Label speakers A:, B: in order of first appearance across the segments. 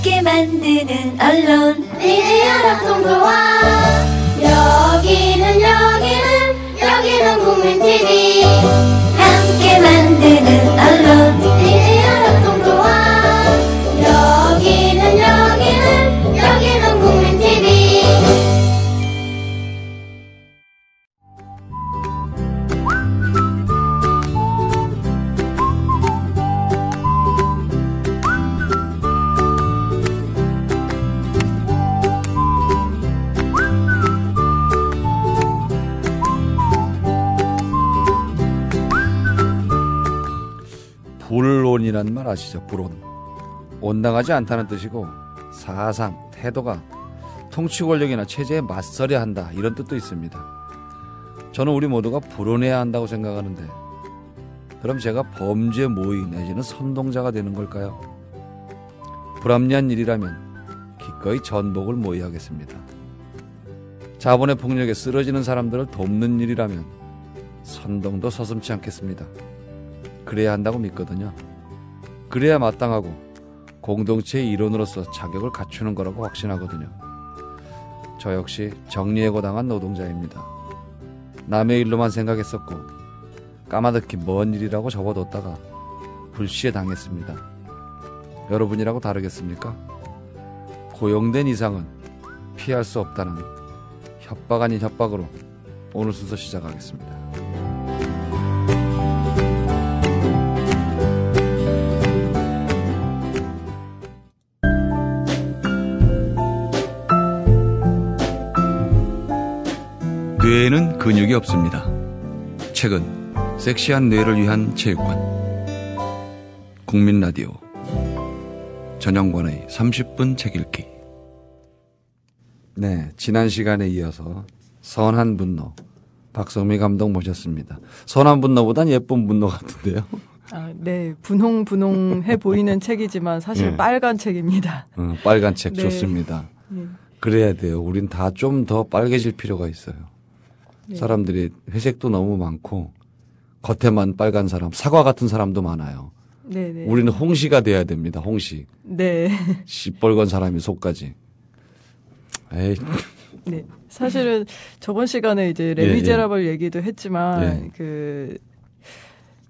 A: 함께 만드는 언론
B: 미디어 협동조합. 여기는 국민TV.
A: 함께 만드는 언론
B: 미디어 협동조합. 여기는 국민TV.
C: 불온이란 말 아시죠? 불온. 온당하지 않다는 뜻이고 사상, 태도가 통치 권력이나 체제에 맞서려 한다 이런 뜻도 있습니다. 저는 우리 모두가 불온해야 한다고 생각하는데 그럼 제가 범죄 모의 내지는 선동자가 되는 걸까요? 불합리한 일이라면 기꺼이 전복을 모의하겠습니다. 자본의 폭력에 쓰러지는 사람들을 돕는 일이라면 선동도 서슴지 않겠습니다. 그래야 한다고 믿거든요. 그래야 마땅하고 공동체의 일원으로서 자격을 갖추는 거라고 확신하거든요. 저 역시 정리해고당한 노동자입니다. 남의 일로만 생각했었고 까마득히 먼 일이라고 접어뒀다가 불시에 당했습니다. 여러분이라고 다르겠습니까? 고용된 이상은 피할 수 없다는 협박 아닌 협박으로 오늘 순서 시작하겠습니다. 뇌에는 근육이 없습니다. 최근 섹시한 뇌를 위한 체육관 국민라디오 전영관의 30분 책 읽기. 네, 지난 시간에 이어서 선한 분노 박성미 감독 모셨습니다. 선한 분노보단 예쁜 분노 같은데요.
D: 아, 네, 분홍분홍해 보이는 책이지만 사실
C: 네.
D: 빨간 책입니다.
C: 빨간 책
D: 네.
C: 좋습니다.
D: 네.
C: 그래야 돼요. 우린 다 좀 더 빨개질 필요가 있어요.
D: 네.
C: 사람들이 회색도 너무 많고 겉에만 빨간 사람, 사과 같은 사람도 많아요.
D: 네네.
C: 우리는 홍시가 돼야 됩니다. 홍시.
D: 네.
C: 시뻘건 사람이 속까지. 에이.
D: 네. 사실은 저번 시간에 이제 레미제라블 얘기도 했지만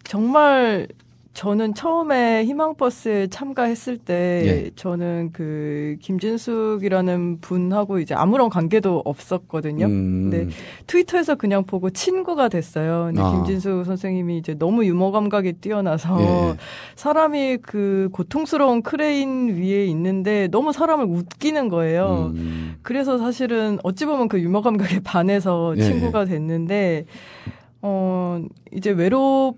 D: 정말 저는 처음에 희망버스에 참가했을 때 저는 그 김진숙이라는 분하고 이제 아무런 관계도 없었거든요. 근데 트위터에서 그냥 보고 친구가 됐어요. 근데 김진숙 선생님이 이제 너무 유머 감각이 뛰어나서 사람이 그 고통스러운 크레인 위에 있는데 너무 사람을 웃기는 거예요. 그래서 사실은 어찌 보면 그 유머 감각에 반해서 친구가 됐는데 이제 외롭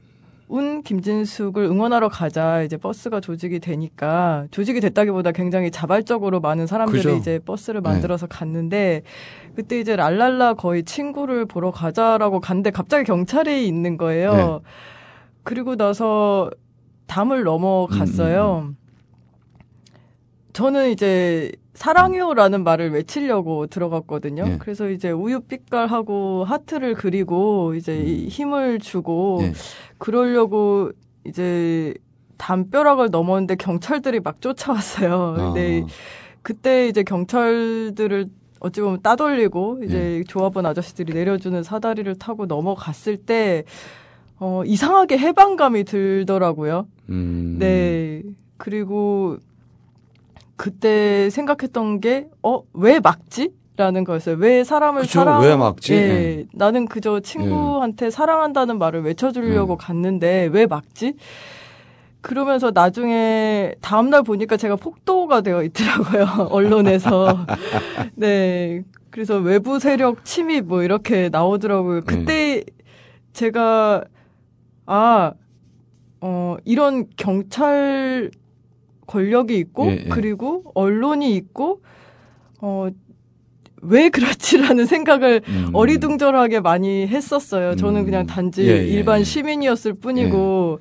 D: 김진숙을 응원하러 가자. 이제 버스가 조직이 되니까 조직이 됐다기보다 굉장히 자발적으로 많은 사람들이
C: 그죠?
D: 이제 버스를 만들어서 갔는데 그때 이제 랄랄라 거의 친구를 보러 가자라고 갔는데 갑자기 경찰이 있는 거예요. 그리고 나서 담을 넘어갔어요. 저는 이제 사랑해요라는 말을 외치려고 들어갔거든요. 그래서 이제 우유 빛깔하고 하트를 그리고 이제 힘을 주고 그러려고 이제 담벼락을 넘었는데 경찰들이 막 쫓아왔어요. 근데 그때 이제 경찰들을 어찌 보면 따돌리고 이제 조합원 아저씨들이 내려주는 사다리를 타고 넘어갔을 때 이상하게 해방감이 들더라고요. 네. 그리고 그때 생각했던 게 왜 막지? 라는 거였어요. 왜 사람을
C: 왜 막지?
D: 예, 나는 그저 친구한테 사랑한다는 말을 외쳐주려고 갔는데 왜 막지? 그러면서 나중에 다음날 보니까 제가 폭도가 되어 있더라고요. 언론에서. 네. 그래서 외부 세력 침입 뭐 이렇게 나오더라고요. 그때 제가 이런 경찰 권력이 있고 그리고 언론이 있고 왜 그렇지라는 생각을 어리둥절하게 많이 했었어요. 저는 그냥 단지 일반 시민이었을 뿐이고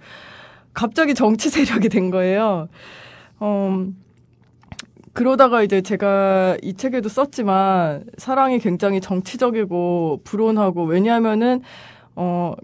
D: 갑자기 정치 세력이 된 거예요. 그러다가 이제 제가 이 책에도 썼지만 사랑이 굉장히 정치적이고 불온하고 왜냐하면은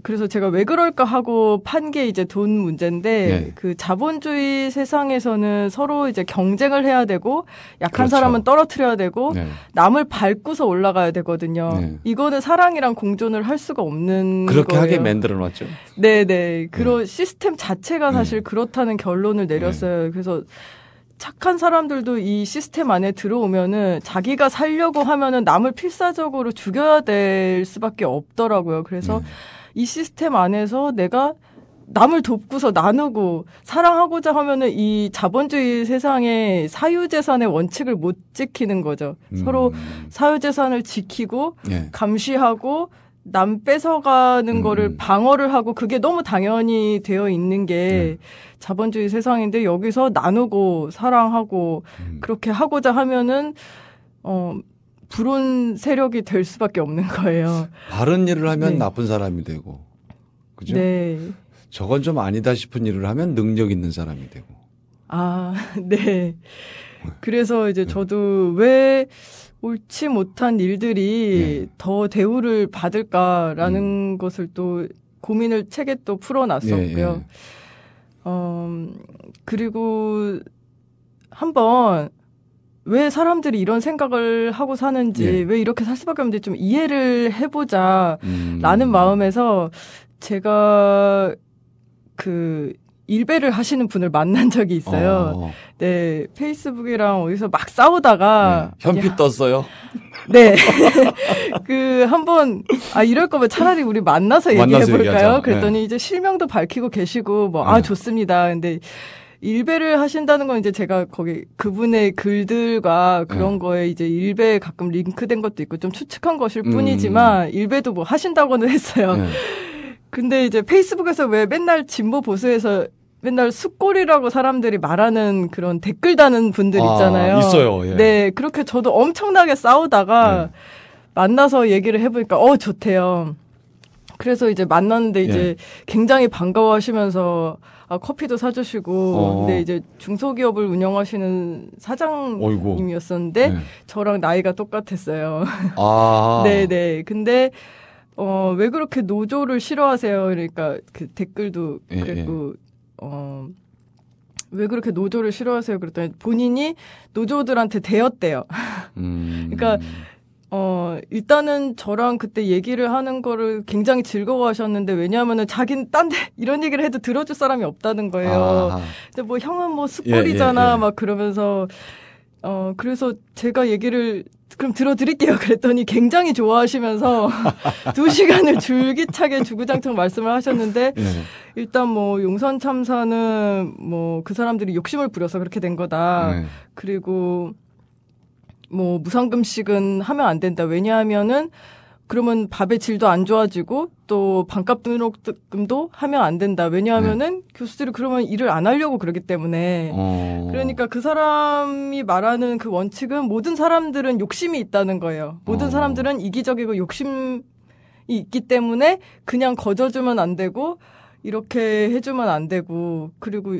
D: 그래서 제가 왜 그럴까 하고 판 게 이제 돈 문제인데,
C: 네.
D: 그 자본주의 세상에서는 서로 이제 경쟁을 해야 되고, 약한
C: 그렇죠.
D: 사람은 떨어뜨려야 되고,
C: 네.
D: 남을 밟고서 올라가야 되거든요.
C: 네.
D: 이거는 사랑이랑 공존을 할 수가 없는
C: 그렇게
D: 거예요.
C: 하게 만들어 놨죠.
D: 네네. 그런 시스템 자체가 사실 그렇다는 결론을 내렸어요. 그래서 착한 사람들도 이 시스템 안에 들어오면은 자기가 살려고 하면은 남을 필사적으로 죽여야 될 수밖에 없더라고요. 그래서 이 시스템 안에서 내가 남을 돕고서 나누고 사랑하고자 하면은 이 자본주의 세상의 사유재산의 원칙을 못 지키는 거죠. 서로 사유재산을 지키고
C: 네.
D: 감시하고 남 뺏어가는 거를 방어를 하고 그게 너무 당연히 되어 있는 게 자본주의 세상인데 여기서 나누고 사랑하고 그렇게 하고자 하면은 불온 세력이 될 수밖에 없는 거예요.
C: 바른 일을 하면
D: 네.
C: 나쁜 사람이 되고, 그죠?
D: 네.
C: 저건 좀 아니다 싶은 일을 하면 능력 있는 사람이 되고.
D: 아, 네. 그래서 이제 저도 왜 옳지 못한 일들이 더 대우를 받을까라는 것을 또 고민을 책에 또 풀어놨었고요. 그리고 한번 왜 사람들이 이런 생각을 하고 사는지, 왜 이렇게 살 수밖에 없는지 좀 이해를 해보자라는 마음에서 제가 그 일배를 하시는 분을 만난 적이 있어요. 네, 페이스북이랑 어디서 막 싸우다가
C: 현피 떴어요.
D: 네, 그 한번 이럴 거면 차라리 우리 만나서 얘기해 볼까요? 그랬더니 이제 실명도 밝히고 계시고 좋습니다. 근데 일배를 하신다는 건 이제 제가 거기 그분의 글들과 그런 거에 이제 일배에 가끔 링크된 것도 있고 좀 추측한 것일 뿐이지만 일배도 뭐 하신다고는 했어요. 근데 이제 페이스북에서 왜 맨날 진보 보수에서 맨날 숫골이라고 사람들이 말하는 그런 댓글 다는 분들 있잖아요.
C: 있어요. 예.
D: 네, 그렇게 저도 엄청나게 싸우다가 만나서 얘기를 해보니까 좋대요. 그래서 이제 만났는데 이제 굉장히 반가워하시면서 커피도 사주시고, 근데 이제 중소기업을 운영하시는 사장님이었었는데 저랑 나이가 똑같았어요. 네네. 근데 왜 그렇게 노조를 싫어하세요? 그러니까 그 댓글도 그랬고, 왜 그렇게 노조를 싫어하세요? 그랬더니 본인이 노조들한테 대었대요. 그러니까 일단은 저랑 그때 얘기를 하는 거를 굉장히 즐거워하셨는데 왜냐하면은 자기는 딴 데 이런 얘기를 해도 들어줄 사람이 없다는 거예요. 근데 뭐 형은 뭐 숫골이잖아 막 그러면서 그래서 제가 얘기를 그럼 들어드릴게요. 그랬더니 굉장히 좋아하시면서 2시간을 줄기차게 주구장창 말씀을 하셨는데 일단 뭐 용산 참사는 뭐 그 사람들이 욕심을 부려서 그렇게 된 거다. 그리고 뭐 무상급식은 하면 안 된다. 왜냐하면은 그러면 밥의 질도 안 좋아지고 또 반값 등록금도 하면 안 된다. 왜냐하면은 교수들이 그러면 일을 안 하려고 그러기 때문에. 그러니까 그 사람이 말하는 그 원칙은 모든 사람들은 욕심이 있다는 거예요. 모든 사람들은 이기적이고 욕심이 있기 때문에 그냥 거저주면 안 되고 이렇게 해주면 안 되고, 그리고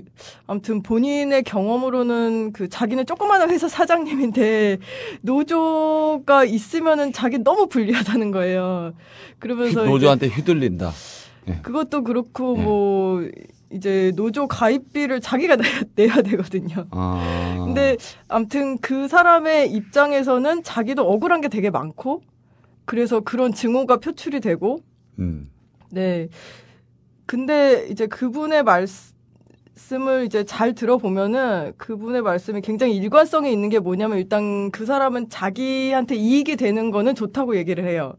D: 아무튼 본인의 경험으로는 그 자기는 조그마한 회사 사장님인데 노조가 있으면은 자기 너무 불리하다는 거예요. 그러면서
C: 노조한테 휘둘린다.
D: 그것도 그렇고 뭐 이제 노조 가입비를 자기가 내야 되거든요. 근데 아무튼 그 사람의 입장에서는 자기도 억울한 게 되게 많고, 그래서 그런 증오가 표출이 되고, 네. 근데 이제 그분의 말씀을 이제 잘 들어보면은 그분의 말씀이 굉장히 일관성이 있는 게 뭐냐면 일단 그 사람은 자기한테 이익이 되는 거는 좋다고 얘기를 해요.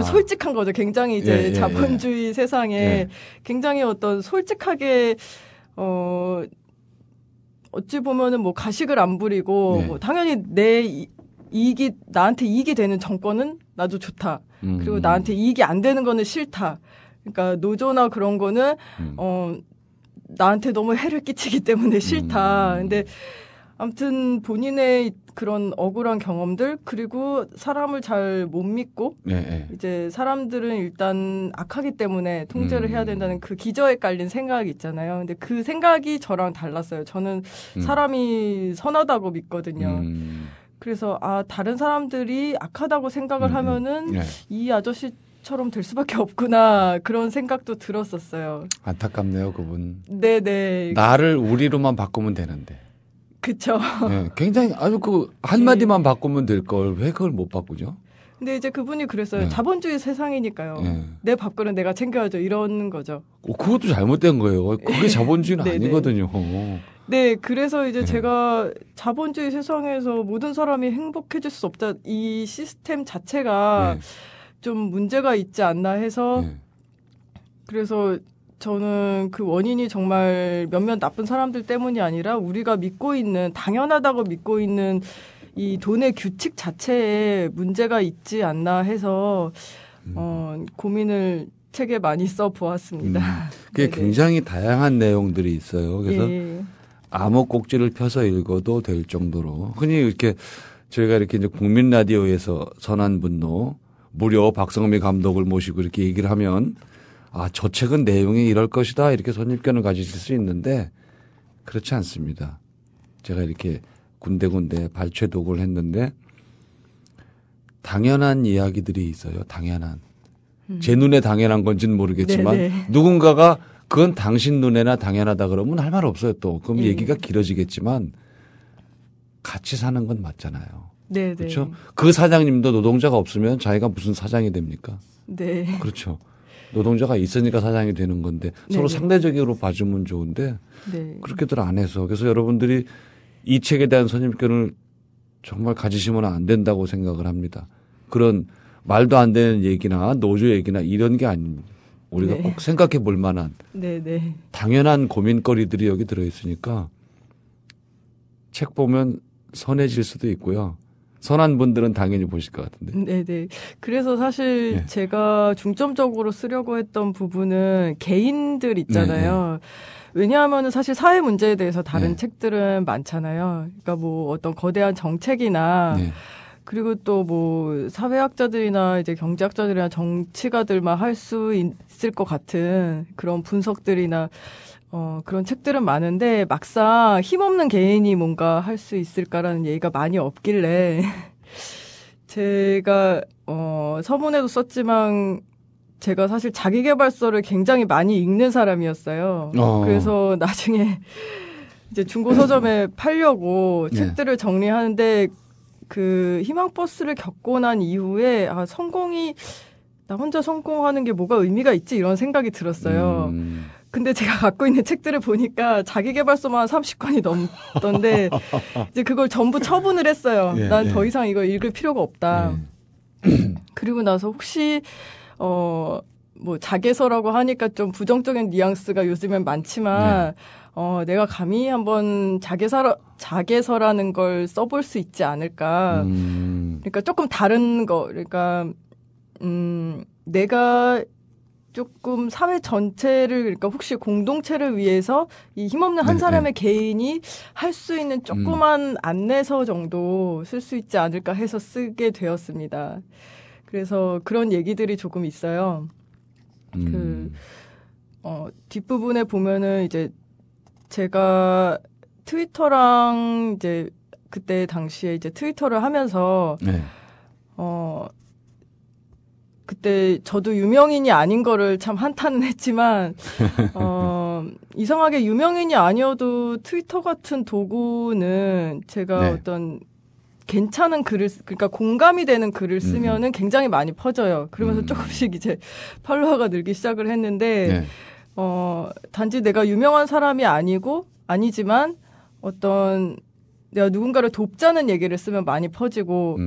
D: 솔직한 거죠. 굉장히 이제 자본주의 세상에 굉장히 어떤 솔직하게 어찌 보면은 뭐 가식을 안 부리고 뭐 당연히 나한테 이익이 되는 정권은 나도 좋다. 그리고 나한테 이익이 안 되는 거는 싫다. 그러니까 노조나 그런 거는 나한테 너무 해를 끼치기 때문에 싫다. 근데 아무튼 본인의 그런 억울한 경험들, 그리고 사람을 잘 못 믿고 이제 사람들은 일단 악하기 때문에 통제를 해야 된다는 그 기저에 깔린 생각이 있잖아요. 근데 그 생각이 저랑 달랐어요. 저는 사람이 선하다고 믿거든요. 그래서 다른 사람들이 악하다고 생각을 하면은 이 아저씨 처럼 될 수밖에 없구나 그런 생각도 들었었어요.
C: 안타깝네요, 그분.
D: 네네.
C: 나를 우리로만 바꾸면 되는데.
D: 그쵸.
C: 네, 굉장히 아주 그 한마디만 바꾸면 될 걸 왜 그걸 못 바꾸죠?
D: 근데 이제 그분이 그랬어요.
C: 네.
D: 자본주의 세상이니까요.
C: 네.
D: 내 밥그릇 내가 챙겨야죠. 이런 거죠.
C: 그것도 잘못된 거예요. 그게 자본주의는
D: 네네.
C: 아니거든요.
D: 네, 그래서 이제
C: 네.
D: 제가 자본주의 세상에서 모든 사람이 행복해질 수 없다. 이 시스템 자체가
C: 네.
D: 좀 문제가 있지 않나 해서
C: 네.
D: 그래서 저는 그 원인이 정말 몇몇 나쁜 사람들 때문이 아니라 우리가 믿고 있는 당연하다고 믿고 있는 이 돈의 규칙 자체에 문제가 있지 않나 해서 고민을 책에 많이 써 보았습니다.
C: 그게 굉장히 다양한 내용들이 있어요. 그래서
D: 예.
C: 암호 꼭지를 펴서 읽어도 될 정도로 흔히 이렇게 저희가 이렇게 이제 국민 라디오에서 선한 분노 무려 박성미 감독을 모시고 이렇게 얘기를 하면 아, 저 책은 내용이 이럴 것이다 이렇게 선입견을 가지실 수 있는데 그렇지 않습니다. 제가 이렇게 군데군데 발췌독을 했는데 당연한 이야기들이 있어요. 당연한. 제 눈에 당연한 건지는 모르겠지만
D: 네네.
C: 누군가가 그건 당신 눈에나 당연하다 그러면 할 말 없어요 또. 그럼 얘기가 길어지겠지만 같이 사는 건 맞잖아요.
D: 네네.
C: 그렇죠? 그 사장님도 노동자가 없으면 자기가 무슨 사장이 됩니까?
D: 네.
C: 그렇죠. 노동자가 있으니까 사장이 되는 건데 서로
D: 네네.
C: 상대적으로 봐주면 좋은데
D: 네.
C: 그렇게들 안 해서 그래서 여러분들이 이 책에 대한 선입견을 정말 가지시면 안 된다고 생각을 합니다. 그런 말도 안 되는 얘기나 노조 얘기나 이런 게 아닙니다. 우리가
D: 네.
C: 꼭 생각해 볼 만한
D: 네네.
C: 당연한 고민거리들이 여기 들어있으니까 책 보면 선해질 수도 있고요. 선한 분들은 당연히 보실 것 같은데.
D: 네네. 그래서 사실
C: 네.
D: 제가 중점적으로 쓰려고 했던 부분은 개인들 있잖아요. 왜냐하면 사실 사회 문제에 대해서 다른
C: 네.
D: 책들은 많잖아요. 그러니까 뭐 어떤 거대한 정책이나
C: 네.
D: 그리고 또 뭐 사회학자들이나 이제 경제학자들이나 정치가들만 할 수 있을 것 같은 그런 분석들이나 그런 책들은 많은데 막상 힘없는 개인이 뭔가 할 수 있을까라는 얘기가 많이 없길래 제가 서문에도 썼지만 제가 사실 자기계발서를 굉장히 많이 읽는 사람이었어요. 그래서 나중에 이제 중고 서점에 팔려고
C: 네.
D: 책들을 정리하는데 그 희망버스를 겪고 난 이후에 성공이 나 혼자 성공하는 게 뭐가 의미가 있지 이런 생각이 들었어요. 근데 제가 갖고 있는 책들을 보니까 자기계발서만 30권이 넘던데 이제 그걸 전부 처분을 했어요.
C: 예,
D: 난 더
C: 예.
D: 이상 이거 읽을 필요가 없다. 그리고 나서 혹시 뭐 자개서라고 하니까 좀 부정적인 뉘앙스가 요즘엔 많지만 내가 감히 한번 자개서라는 걸 써볼 수 있지 않을까. 그러니까 조금 다른 거. 그러니까 내가 조금 사회 전체를 그러니까 혹시 공동체를 위해서 이 힘없는 한 사람의 개인이 할 수 있는 조그만 안내서 정도 쓸 수 있지 않을까 해서 쓰게 되었습니다. 그래서 그런 얘기들이 조금 있어요. 뒷부분에 보면은 이제 제가 트위터랑 이제 그때 당시에 이제 트위터를 하면서
C: 네.
D: 그때 저도 유명인이 아닌 거를 참 한탄은 했지만 이상하게 유명인이 아니어도 트위터 같은 도구는 제가
C: 네.
D: 어떤 괜찮은 글을 그러니까 공감이 되는 글을 쓰면은 굉장히 많이 퍼져요. 그러면서 조금씩 이제 팔로워가 늘기 시작을 했는데
C: 네.
D: 단지 내가 유명한 사람이 아니지만 어떤 내가 누군가를 돕자는 얘기를 쓰면 많이 퍼지고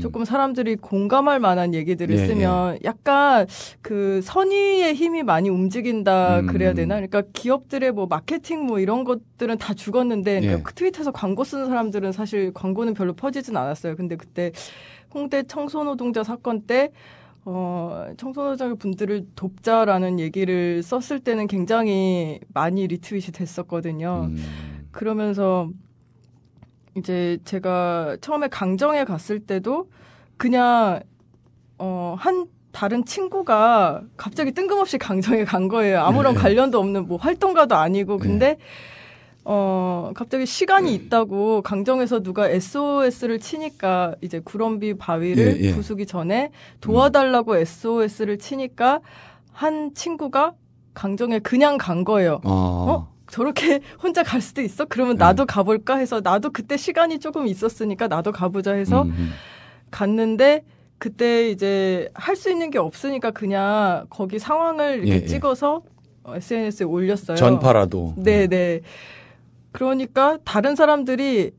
D: 조금 사람들이 공감할 만한 얘기들을
C: 예,
D: 쓰면 약간 그 선의의 힘이 많이 움직인다 그래야 되나? 그러니까 기업들의 뭐 마케팅 뭐 이런 것들은 다 죽었는데 그러니까
C: 예.
D: 그 트윗에서 광고 쓰는 사람들은 사실 광고는 별로 퍼지진 않았어요. 근데 그때 홍대 청소노동자 사건 때 청소노동자 분들을 돕자라는 얘기를 썼을 때는 굉장히 많이 리트윗이 됐었거든요. 그러면서 이제 제가 처음에 강정에 갔을 때도 그냥 한 다른 친구가 갑자기 뜬금없이 강정에 간 거예요. 아무런 관련도 없는 뭐 활동가도 아니고 근데 갑자기 시간이 있다고 강정에서 누가 SOS를 치니까 이제 구럼비 바위를 부수기 전에 도와달라고 SOS를 치니까 한 친구가 강정에 그냥 간 거예요. 저렇게 혼자 갈 수도 있어? 그러면 나도 가볼까 해서 나도 그때 시간이 조금 있었으니까 나도 가보자 해서 갔는데 그때 이제 할 수 있는 게 없으니까 그냥 거기 상황을 이렇게 찍어서 SNS에 올렸어요.
C: 전파라도.
D: 네네. 그러니까 다른 사람들이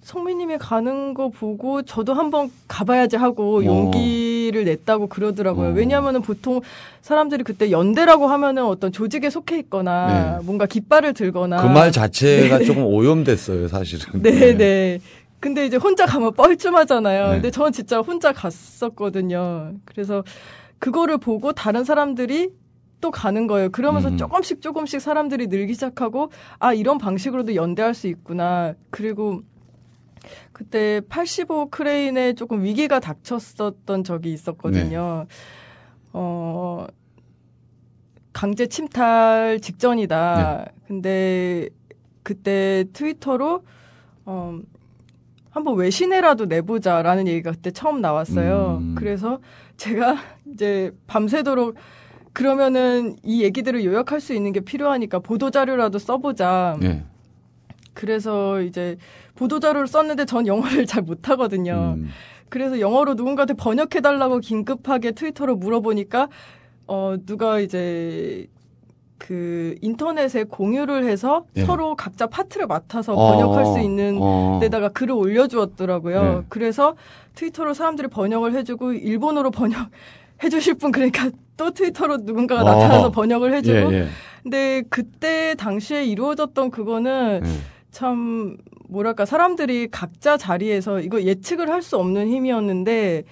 D: 성미님이 가는 거 보고 저도 한번 가봐야지 하고 용기를 냈다고 그러더라고요. 왜냐하면은 보통 사람들이 그때 연대라고 하면은 어떤 조직에 속해 있거나 뭔가 깃발을 들거나
C: 그 말 자체가 조금 오염됐어요, 사실은.
D: 네네. 근데 이제 혼자 가면 뻘쭘하잖아요. 근데 저는 진짜 혼자 갔었거든요. 그래서 그거를 보고 다른 사람들이 또 가는 거예요. 그러면서 조금씩 사람들이 늘기 시작하고 이런 방식으로도 연대할 수 있구나. 그리고 그때 85 크레인에 조금 위기가 닥쳤었던 적이 있었거든요. 강제 침탈 직전이다. 근데 그때 트위터로 한번 외신에라도 내보자라는 얘기가 그때 처음 나왔어요. 그래서 제가 이제 밤새도록 그러면은 이 얘기들을 요약할 수 있는 게 필요하니까 보도자료라도 써보자. 그래서 이제 보도자료를 썼는데 전 영어를 잘 못하거든요. 그래서 영어로 누군가한테 번역해달라고 긴급하게 트위터로 물어보니까 누가 이제 그 인터넷에 공유를 해서 서로 각자 파트를 맡아서 번역할 수 있는 데다가 글을 올려주었더라고요. 그래서 트위터로 사람들이 번역을 해주고 일본어로 번역해주실 분 그러니까 또 트위터로 누군가가 나타나서 번역을 해주고 근데 그때 당시에 이루어졌던 그거는 참 뭐랄까 사람들이 각자 자리에서 이거 예측을 할 수 없는 힘이었는데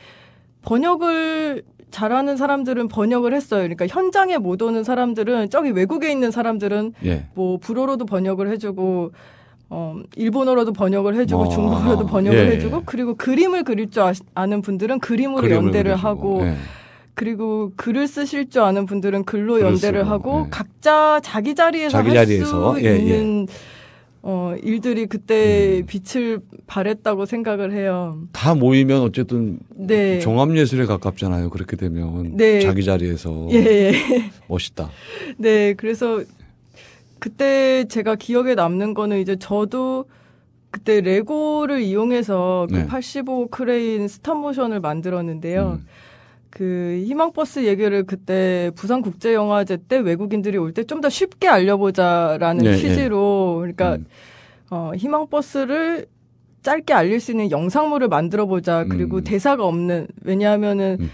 D: 번역을 잘하는 사람들은 번역을 했어요. 그러니까 현장에 못 오는 사람들은 저기 외국에 있는 사람들은 뭐 불어로도 번역을 해주고 일본어로도 번역을 해주고 중국어로도 번역을 해주고 그리고 그림을 그릴 줄 아는 분들은 그림으로 연대를 하고 그리고 글을 쓰실 줄 아는 분들은 글로 연대를 하고 각자 자기 자리에서 할 수 있는 일들이 그때 빛을 발했다고 생각을 해요.
C: 다 모이면 어쨌든 종합예술에 가깝잖아요. 그렇게 되면 자기 자리에서 멋있다.
D: 네, 그래서 그때 제가 기억에 남는 거는 이제 저도 그때 레고를 이용해서 그 85 크레인 스탑모션을 만들었는데요. 그 희망버스 얘기를 그때 부산국제영화제 때 외국인들이 올 때 좀 더 쉽게 알려보자라는 취지로 그러니까 희망버스를 짧게 알릴 수 있는 영상물을 만들어보자. 그리고 대사가 없는 왜냐하면은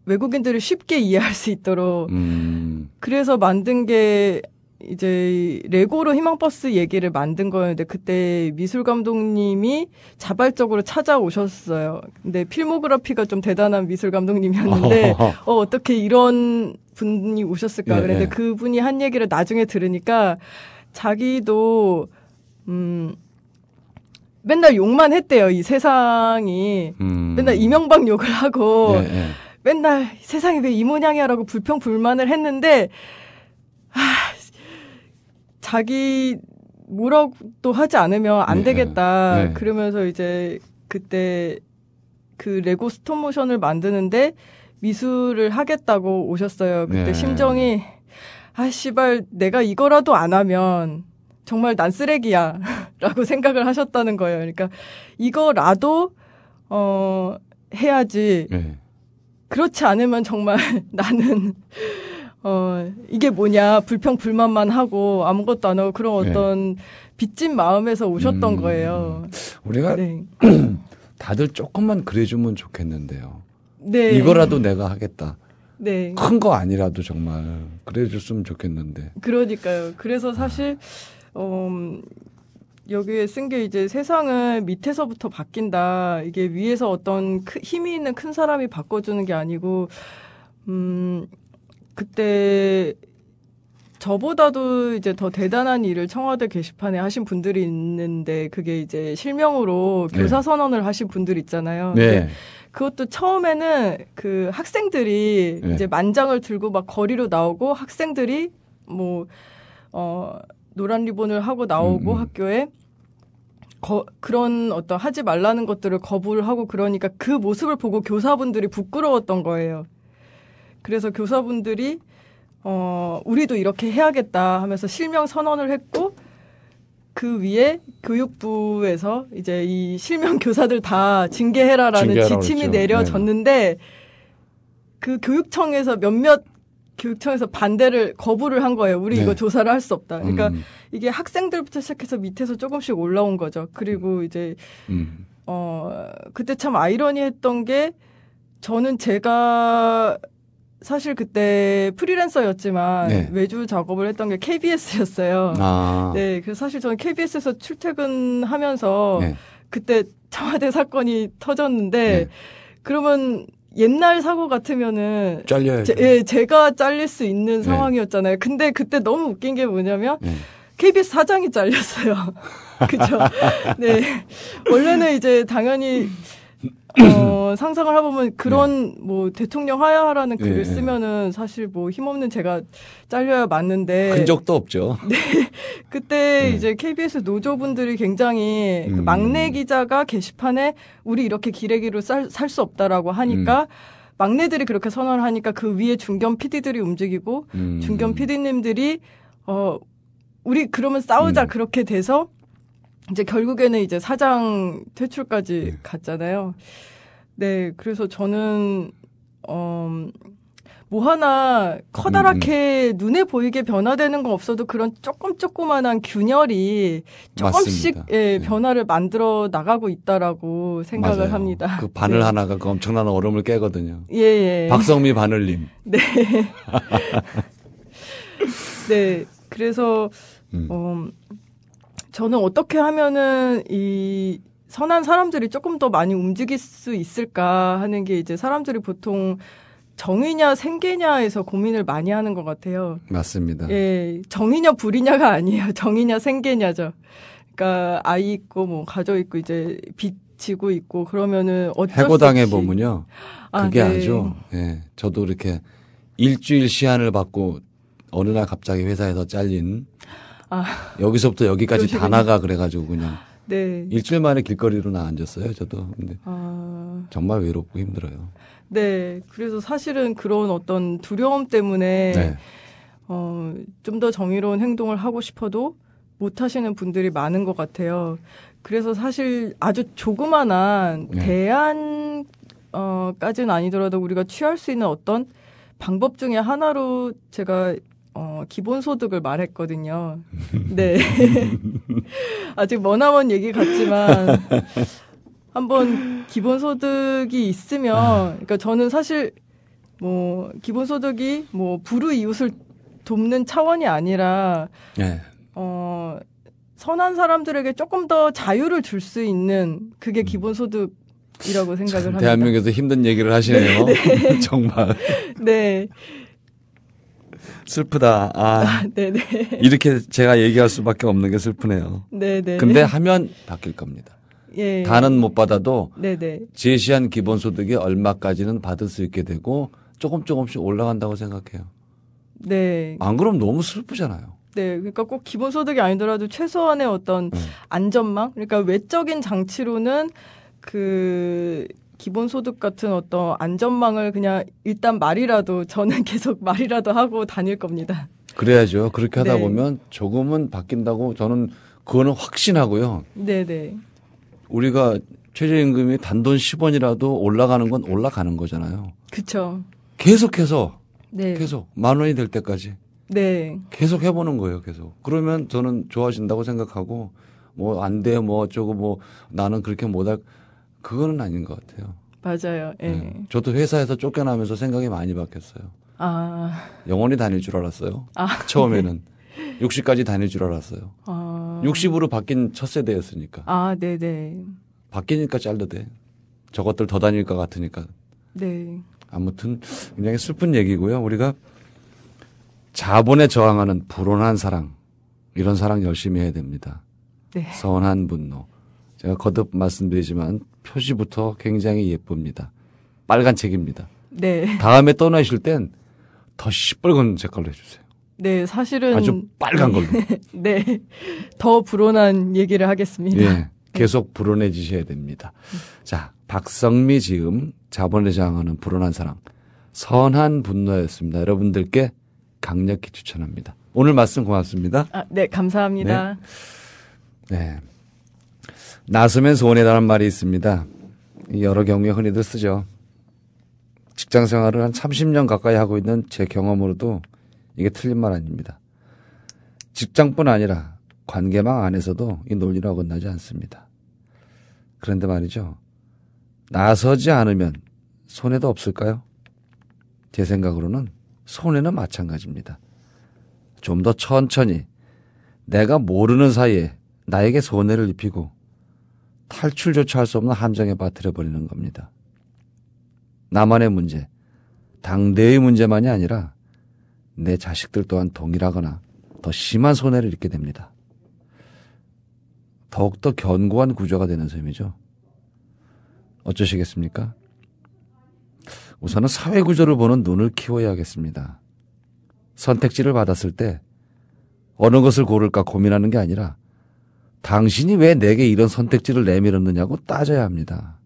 D: 외국인들이 쉽게 이해할 수 있도록 그래서 만든 게 이제 레고로 희망버스 얘기를 만든 거였는데 그때 미술 감독님이 자발적으로 찾아오셨어요. 근데 필모그래피가 좀 대단한 미술 감독님이었는데 어떻게 이런 분이 오셨을까? 그런데 그분이 한 얘기를 나중에 들으니까 자기도 맨날 욕만 했대요. 이 세상이 맨날 이명박 욕을 하고 맨날 세상이 왜 이 모양이야라고 불평불만을 했는데 자기 뭐라고도 하지 않으면 안 되겠다. 그러면서 이제 그때 그 레고 스톱모션을 만드는데 미술을 하겠다고 오셨어요. 그때 심정이 씨발 내가 이거라도 안 하면 정말 난 쓰레기야 라고 생각을 하셨다는 거예요. 그러니까 이거라도 해야지. 그렇지 않으면 정말 나는 이게 뭐냐, 불평불만만 하고 아무것도 안 하고 그런 어떤 빚진 마음에서 오셨던 거예요.
C: 우리가 다들 조금만 그래주면 좋겠는데요. 이거라도 내가 하겠다. 큰 거 아니라도 정말 그래줬으면 좋겠는데.
D: 그러니까요. 그래서 사실, 여기에 쓴 게 이제 세상은 밑에서부터 바뀐다. 이게 위에서 어떤 힘이 있는 큰 사람이 바꿔주는 게 아니고, 그때 저보다도 이제 더 대단한 일을 청와대 게시판에 하신 분들이 있는데 그게 이제 실명으로 교사 선언을 하신 분들 있잖아요. 그것도 처음에는 그 학생들이 이제 만장을 들고 막 거리로 나오고 학생들이 뭐 노란 리본을 하고 나오고 학교에 그런 어떤 하지 말라는 것들을 거부를 하고 그러니까 그 모습을 보고 교사분들이 부끄러웠던 거예요. 그래서 교사분들이 우리도 이렇게 해야겠다 하면서 실명 선언을 했고 그 위에 교육부에서 이제 이 실명 교사들 다 징계해라라는 지침이
C: 그랬죠.
D: 내려졌는데 그 교육청에서 몇몇 교육청에서 반대를 거부를 한 거예요. 우리 이거 조사를 할 수 없다. 그러니까 이게 학생들부터 시작해서 밑에서 조금씩 올라온 거죠. 그리고 이제 그때 참 아이러니했던 게 저는 제가 사실 그때 프리랜서였지만
C: 네.
D: 외주 작업을 했던 게 KBS였어요. 네, 그래서 사실 저는 KBS에서 출퇴근하면서
C: 네.
D: 그때 청와대 사건이 터졌는데
C: 네.
D: 그러면 옛날 사고 같으면은
C: 잘려야죠.
D: 제가 잘릴 수 있는 상황이었잖아요. 근데 그때 너무 웃긴 게 뭐냐면
C: 네.
D: KBS 사장이 잘렸어요. 그죠? 네. 원래는 이제 당연히 상상을 해보면 그런 뭐 대통령 하야하라는 글을 쓰면은 사실 뭐 힘없는 제가 잘려야 맞는데
C: 흔적도 없죠.
D: 네. 그때 이제 KBS 노조분들이 굉장히 그 막내 기자가 게시판에 우리 이렇게 기레기로 살 수 없다라고 하니까 막내들이 그렇게 선언을 하니까 그 위에 중견 PD들이 움직이고 중견 PD님들이 우리 그러면 싸우자 그렇게 돼서 이제 결국에는 이제 사장 퇴출까지 갔잖아요. 네, 그래서 저는 뭐 하나 커다랗게 눈에 보이게 변화되는 건 없어도 그런 조그만한 균열이 조금씩 변화를 만들어 나가고 있다라고 생각을
C: 맞아요.
D: 합니다.
C: 그 바늘 하나가 그 엄청난 얼음을 깨거든요.
D: 예.
C: 박성미 바늘님.
D: 네. 네. 그래서 저는 어떻게 하면은 이 선한 사람들이 조금 더 많이 움직일 수 있을까 하는 게 이제 사람들이 보통 정의냐 생계냐에서 고민을 많이 하는 것 같아요.
C: 맞습니다.
D: 예, 정의냐 불의냐가 아니에요. 정의냐 생계냐죠. 그러니까 아이 있고 뭐 가족 있고 이제 빚 지고 있고 그러면은 어쩔 수 없이
C: 해고당해 보면요. 그게
D: 네.
C: 아니죠. 예, 저도 이렇게 일주일 시한을 받고 어느 날 갑자기 회사에서 잘린 여기서부터 여기까지 다 나가 그래가지고 그냥
D: 네.
C: 일주일 만에 길거리로 앉았어요. 저도. 근데 정말 외롭고 힘들어요.
D: 네. 그래서 사실은 그런 어떤 두려움 때문에 좀 더 정의로운 행동을 하고 싶어도 못 하시는 분들이 많은 것 같아요. 그래서 사실 아주 조그만한 대안까지는 아니더라도 우리가 취할 수 있는 어떤 방법 중에 하나로 제가 기본소득을 말했거든요. 네. 아직 머나먼 얘기 같지만 한번 기본소득이 있으면, 그러니까 저는 사실 뭐 기본소득이 뭐 불우이웃을 돕는 차원이 아니라 선한 사람들에게 조금 더 자유를 줄 수 있는 그게 기본소득이라고 생각을 합니다.
C: 대한민국에서 힘든 얘기를 하시네요. 정말.
D: 네.
C: 슬프다.
D: 네네.
C: 이렇게 제가 얘기할 수밖에 없는 게 슬프네요.
D: 네네.
C: 근데 하면 바뀔 겁니다.
D: 예.
C: 다는 못 받아도
D: 네네.
C: 제시한 기본소득이 얼마까지는 받을 수 있게 되고 조금씩 올라간다고 생각해요.
D: 네.
C: 안 그러면 너무 슬프잖아요.
D: 네. 그러니까 꼭 기본소득이 아니더라도 최소한의 어떤 안전망? 그러니까 외적인 장치로는 그 기본소득 같은 어떤 안전망을 그냥 일단 말이라도 저는 계속 말이라도 하고 다닐 겁니다.
C: 그래야죠. 그렇게 하다
D: 네.
C: 보면 조금은 바뀐다고 저는 그거는 확신하고요.
D: 네네.
C: 우리가 최저임금이 단돈 10원이라도 올라가는 건 올라가는 거잖아요.
D: 그쵸.
C: 계속해서
D: 네.
C: 계속 10,000원이 될 때까지
D: 네.
C: 계속 해보는 거예요. 계속. 그러면 저는 좋아진다고 생각하고 뭐 안 돼 뭐 어쩌고 뭐 나는 그렇게 못할 그거는 아닌 것 같아요.
D: 맞아요. 예.
C: 네. 저도 회사에서 쫓겨나면서 생각이 많이 바뀌었어요. 영원히 다닐 줄 알았어요. 처음에는 60까지 다닐 줄 알았어요. 60으로 바뀐 첫 세대였으니까.
D: 네네.
C: 바뀌니까 잘르대. 저것들 더 다닐 것 같으니까.
D: 네.
C: 아무튼 굉장히 슬픈 얘기고요. 우리가 자본에 저항하는 불온한 사랑, 이런 사랑 열심히 해야 됩니다.
D: 네.
C: 선한 분노. 제가 거듭 말씀드리지만 표지부터 굉장히 예쁩니다. 빨간 책입니다.
D: 네.
C: 다음에 떠나실 땐 더 시뻘건 색깔로 해주세요.
D: 네, 사실은
C: 아주 빨간 걸로.
D: 네, 더 불온한 얘기를 하겠습니다.
C: 예, 계속 불온해지셔야 됩니다. 자, 박성미 지음 자본을 저항하는 불온한 사랑 선한 분노였습니다. 여러분들께 강력히 추천합니다. 오늘 말씀 고맙습니다.
D: 네, 감사합니다.
C: 네. 나서면 손해라는 말이 있습니다. 여러 경우에 흔히들 쓰죠. 직장 생활을 한 30년 가까이 하고 있는 제 경험으로도 이게 틀린 말 아닙니다. 직장뿐 아니라 관계망 안에서도 이 논리는 어긋나지 않습니다. 그런데 말이죠. 나서지 않으면 손해도 없을까요? 제 생각으로는 손해는 마찬가지입니다. 좀 더 천천히 내가 모르는 사이에 나에게 손해를 입히고 탈출조차 할 수 없는 함정에 빠뜨려버리는 겁니다. 나만의 문제, 당대의 문제만이 아니라 내 자식들 또한 동일하거나 더 심한 손해를 입게 됩니다. 더욱더 견고한 구조가 되는 셈이죠. 어쩌시겠습니까? 우선은 사회구조를 보는 눈을 키워야겠습니다. 선택지를 받았을 때 어느 것을 고를까 고민하는 게 아니라 당신이 왜 내게 이런 선택지를 내밀었느냐고 따져야 합니다.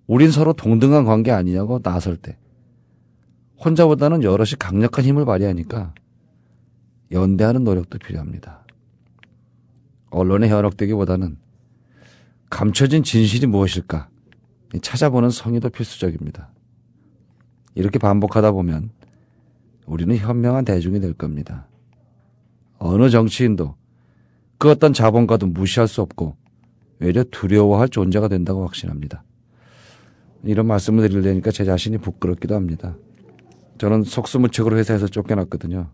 C: 우린 서로 동등한 관계 아니냐고 나설 때 혼자보다는 여럿이 강력한 힘을 발휘하니까 연대하는 노력도 필요합니다. 언론에 현혹되기보다는 감춰진 진실이 무엇일까 찾아보는 성의도 필수적입니다. 이렇게 반복하다 보면 우리는 현명한 대중이 될 겁니다. 어느 정치인도 그 어떤 자본가도 무시할 수 없고 오히려 두려워할 존재가 된다고 확신합니다. 이런 말씀을 드리려니까 제 자신이 부끄럽기도 합니다. 저는 속수무책으로 회사에서 쫓겨났거든요.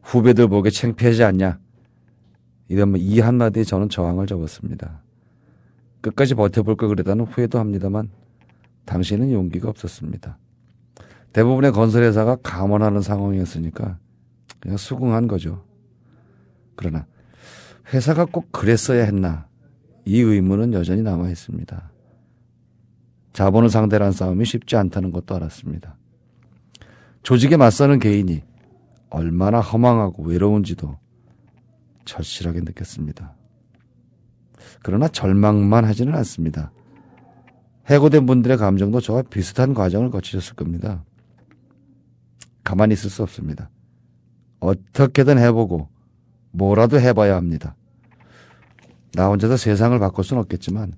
C: 후배들 보기에 창피하지 않냐. 이러면 이 한마디에 저는 저항을 접었습니다. 끝까지 버텨볼 걸 그러다는 후회도 합니다만 당시에는 용기가 없었습니다. 대부분의 건설회사가 감원하는 상황이었으니까 그냥 수긍한 거죠. 그러나 회사가 꼭 그랬어야 했나 이 의문은 여전히 남아 있습니다. 자본을 상대로 한 싸움이 쉽지 않다는 것도 알았습니다. 조직에 맞서는 개인이 얼마나 허망하고 외로운지도 절실하게 느꼈습니다. 그러나 절망만 하지는 않습니다. 해고된 분들의 감정도 저와 비슷한 과정을 거치셨을 겁니다. 가만히 있을 수 없습니다. 어떻게든 해보고 뭐라도 해봐야 합니다. 나 혼자서 세상을 바꿀 수는 없겠지만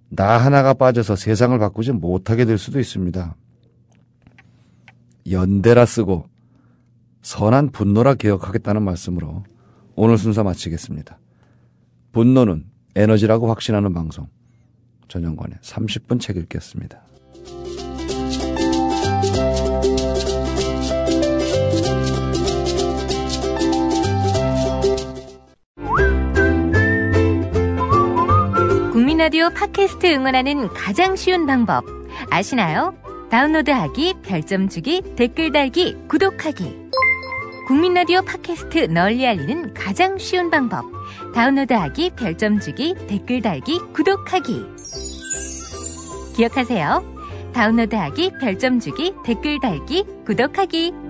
C: 나 하나가 빠져서 세상을 바꾸지 못하게 될 수도 있습니다. 연대라 쓰고 선한 분노라 기억하겠다는 말씀으로 오늘 순서 마치겠습니다. 분노는 에너지라고 확신하는 방송 전영관의 30분 책 읽겠습니다.
E: 국민라디오 팟캐스트 응원하는 가장 쉬운 방법 아시나요? 다운로드하기, 별점 주기, 댓글 달기, 구독하기. 국민라디오 팟캐스트 널리 알리는 가장 쉬운 방법 다운로드하기, 별점 주기, 댓글 달기, 구독하기. 기억하세요. 다운로드하기, 별점 주기, 댓글 달기, 구독하기.